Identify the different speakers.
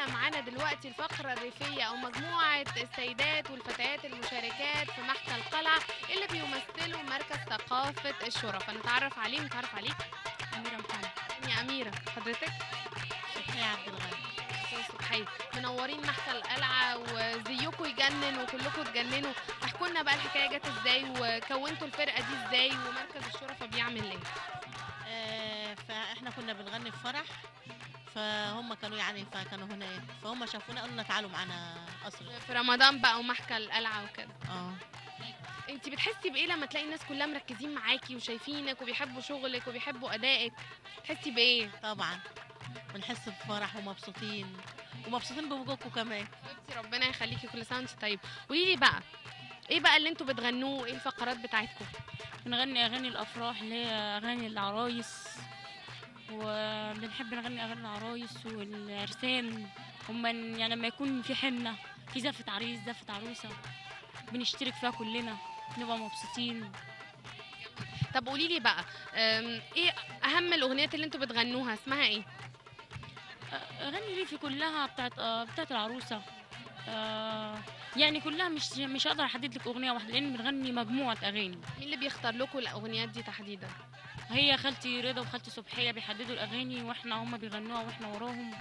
Speaker 1: الحقيقة معانا دلوقتي الفقرة الريفية أو مجموعة السيدات والفتيات المشاركات في محكى القلعة اللي بيمثلوا مركز ثقافة الشرفاء. نتعرف عليهم، نتعرف عليك.
Speaker 2: أميرة محمد.
Speaker 1: يا أميرة، حضرتك؟
Speaker 2: صبحية عبد الغني.
Speaker 1: صبحية. منورين محكى القلعة وزيكم يجنن وكلكم تجننوا. احكوا لنا بقى الحكاية جت ازاي وكونتوا الفرقة دي ازاي ومركز الشرفاء بيعمل ايه؟
Speaker 2: فاحنا كنا بنغني في فرح، فهم كانوا فكانوا هناك، فهم شافونا قالوا لنا تعالوا معانا قصر.
Speaker 1: في رمضان بقى ومحكى القلعة وكده.
Speaker 2: اه
Speaker 1: انتي بتحسي بايه لما تلاقي الناس كلها مركزين معاكي وشايفينك وبيحبوا شغلك وبيحبوا ادائك؟ تحسي بايه؟
Speaker 2: طبعا بنحس بفرح ومبسوطين بوجودكم كمان.
Speaker 1: حبيبتي ربنا يخليكي، كل سنه وانتي طيب. قولي لي بقى، ايه بقى اللي انتوا بتغنوه؟ ايه الفقرات بتاعتكم؟
Speaker 3: بنغني اغاني الافراح اللي هي اغاني العرايس، وبنحب نغني اغاني العرايس والعرسان. يعني لما يكون في حنه، في زفه عريس زفه عروسه، بنشترك فيها كلنا، نبقى مبسوطين.
Speaker 1: طب قولي لي بقى، ايه اهم الاغنيات اللي انتوا بتغنوها؟ اسمها ايه؟
Speaker 3: اغاني ريفي كلها بتاعت العروسه. يعني كلها، مش هقدر احدد لك اغنيه واحده لان بنغني مجموعه اغاني.
Speaker 1: مين اللي بيختار لكم الاغنيات دي تحديدا؟
Speaker 3: هي خالتي رضا وخالتي صبحيه بيحددوا الاغاني، واحنا هم بيغنوها واحنا وراهم.